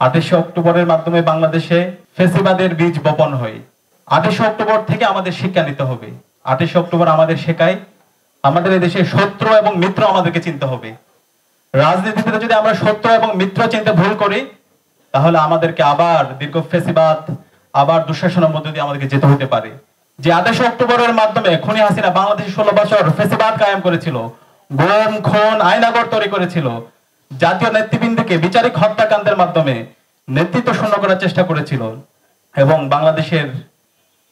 28 অক্টোবরের মাধ্যমে বাংলাদেশে ফ্যাসিবাদের বীজ বপন হয়। 28 অক্টোবর থেকে আমাদের শিক্ষা নিতে হবে। 28 অক্টোবর আমাদের শেখায় আমাদের এই দেশে শত্রু এবং মিত্র আমাদেরকে চিনতে হবে। রাজনীতিতে যদি আমরা শত্রু এবং মিত্র চিনতে ভুল করি, তাহলে আমাদেরকে আবার দীর্ঘ ফ্যাসিবাদ, আবার দুঃশাসনের মধ্যে দিয়ে আমাদেরকে যেতে হতে পারে। যে 28 অক্টোবরের মাধ্যমে খুনি হাসিনা বাংলাদেশে 16 বছর ফ্যাসিবাদ কায়েম করেছিল, গুম খুন আয়নাগর তৈরি করেছিল, জাতীয় নেতৃবৃন্দকে বিচারিক হত্যাকাণ্ডের মাধ্যমে নেতৃত্ব শূন্য করার চেষ্টা করেছিল এবং বাংলাদেশের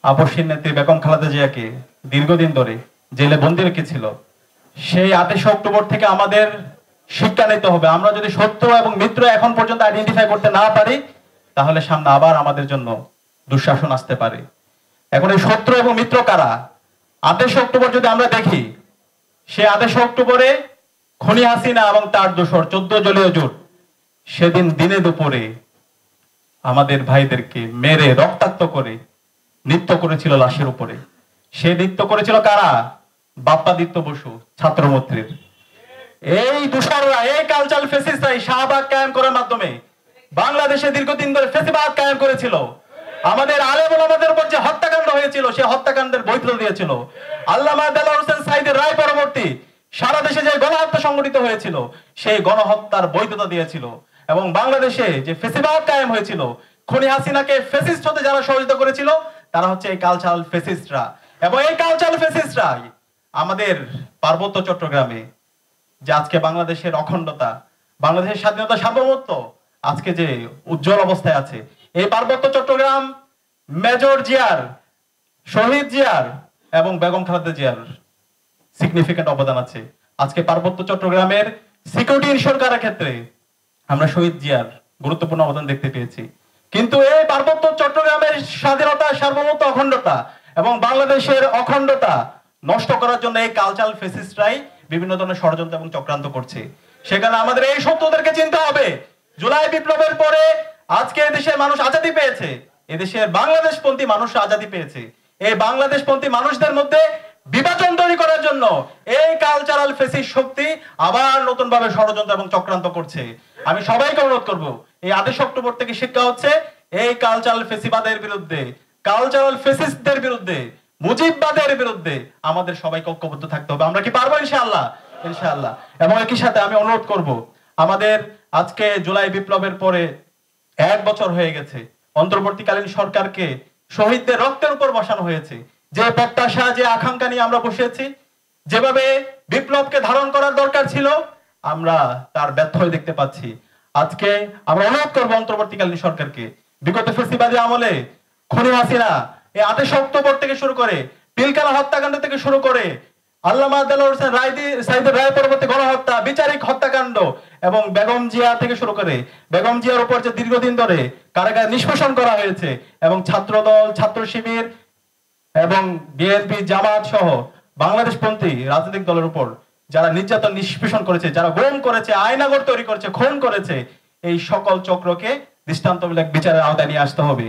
আপসহীন নেত্রী বেগম খালেদা জিয়াকে দীর্ঘদিন ধরে জেলে বন্দী রেখেছিল। সেই 28 অক্টোবর থেকে আমাদের শিক্ষা নিতে হবে। আমরা যদি শত্রু এবং মিত্র এখন পর্যন্ত আইডেন্টিফাই করতে না পারি, তাহলে সামনে আবার আমাদের জন্য দুঃশাসন আসতে পারে। এখন এই শত্রু এবং মিত্র কারা? 28 অক্টোবর যদি আমরা দেখি, সে 28 অক্টোবরে খুনি হাসিনা এবং তার দোসর 14 দলীয় জোট সেদিন দিনে দুপুরে আমাদের ভাইদেরকে মেরে রক্তাক্ত করে নৃত্য করেছিল লাশের উপরে। সে নৃত্য করেছিল কারা? বাপ্পাদিত্য বসু ছাত্রমৈত্রীর। এই দোসররা, এই কালচারাল ফ্যাসিস্টরাই শাহবাগ কায়েম করার মাধ্যমে বাংলাদেশে দীর্ঘদিন ধরে ফ্যাসিবাদ কায়েম করেছিল। আমাদের আলেম ওলামাদের উপর যে হত্যাকাণ্ড হয়েছিল, সেই হত্যাকাণ্ডের বৈধতা দিয়েছিল। আল্লামা দেলোয়ার হোসেন সাঈদীর রায় পরবর্তী সারা দেশে যে গণহত্যা সংঘটিত হয়েছিল, সেই গণহত্যার বৈধতা দিয়েছিল। এবং বাংলাদেশে যে ফ্যাসিবাদ কায়েম হয়েছিল, খুনি হাসিনাকে ফ্যাসিস্ট হতে যারা সহযোগিতা করেছিল, তারা হচ্ছে এই কালচারাল ফ্যাসিস্টরা। এবং এই কালচারাল ফ্যাসিস্টরাই আমাদের পার্বত্য চট্টগ্রামে যে আজকে বাংলাদেশের অখণ্ডতা, বাংলাদেশের স্বাধীনতা, সার্বভৌমত্ব আজকে যে উজ্জ্বল অবস্থায় আছে, এই পার্বত্য চট্টগ্রাম মেজর জিয়ার, শহীদ জিয়ার এবং বেগম খালেদা জিয়ার সিগনিফিকেন্ট অবদান আছে। আজকে পার্বত্য চট্টগ্রামের সিকিউরিটি ইনশিওর করার ক্ষেত্রে আমরা শহীদ জিয়ার গুরুত্বপূর্ণ অবদান দেখতে পেয়েছি। কিন্তু এই পার্বত্য চট্টগ্রামের স্বাধীনতা, সার্বভৌমত্ব, অখণ্ডতা এবং বাংলাদেশের অখণ্ডতা নষ্ট করার জন্য এই কালচারাল ফ্যাসিস্টরাই বিভিন্ন ধরনের ষড়যন্ত্র এবং চক্রান্ত করছে। সেখানে আমাদের এই শত্রুদেরকে চিনতে হবে। জুলাই বিপ্লবের পরে আজকে এদেশের মানুষ আজাদী পেয়েছে, এদেশের বাংলাদেশপন্থী মানুষ আজাদী পেয়েছে। এই বাংলাদেশপন্থী মানুষদের মধ্যে বিভাজন তৈরি করার জন্য এই কালচারাল ফ্যাসিস্ট শক্তি আবার নতুন ভাবে ষড়যন্ত্র এবং চক্রান্ত করছে। আমি সবাইকে অনুরোধ করব, এই 28 অক্টোবর থেকে শিক্ষা হচ্ছে এই কালচারাল ফ্যাসিবাদের বিরুদ্ধে, কালচারাল ফ্যাসিস্টদের বিরুদ্ধে, মুজিববাদের বিরুদ্ধে আমাদের সবাইকে ঐক্যবদ্ধ থাকতে হবে। আমরা কি পারবো? ইনশাআল্লাহ, ইনশাআল্লাহ। এবং একই সাথে আমি অনুরোধ করব, আমাদের আজকে জুলাই বিপ্লবের পরে 1 বছর হয়ে গেছে, অন্তর্বর্তীকালীন সরকারকে শহীদদের রক্তের উপর বসানো হয়েছে। যে প্রত্যাশা, যে আকাঙ্ক্ষা নিয়ে আমরা বসেছি, যেভাবে বিপ্লবকে ধারণ করার দরকার ছিল, আমরা তার ব্যর্থ হয়ে দেখতে পাচ্ছি। আজকে আমরা অনুরোধ করবো অন্তর্বর্তীকালীন সরকারকে, বিগত ফ্যাসিবাদী আমলে খুনি হাসিনা এই 28 অক্টোবর থেকে শুরু করে, পিলখানা হত্যাকাণ্ড থেকে শুরু করে, আল্লামা দেলোয়ার হোসেন সাঈদীর রায় পরবর্তী গণহত্যা, বিচারিক হত্যাকাণ্ড এবং বেগম জিয়া থেকে শুরু করে বেগম জিয়ার উপর যে দীর্ঘদিন ধরে কারাগারে নিষ্পেষণ করা হয়েছে, এবং ছাত্রদল, ছাত্র শিবির এবং বিএনপি, জামাত সহ বাংলাদেশপন্থী রাজনৈতিক দলের উপর যারা নির্যাতন, নিষ্পেষণ করেছে, যারা গুম করেছে, আয়নাগর তৈরি করেছে, খুন করেছে, এই সকল চক্রকে দৃষ্টান্তমূলক বিচারের আওতায় নিয়ে আসতে হবে।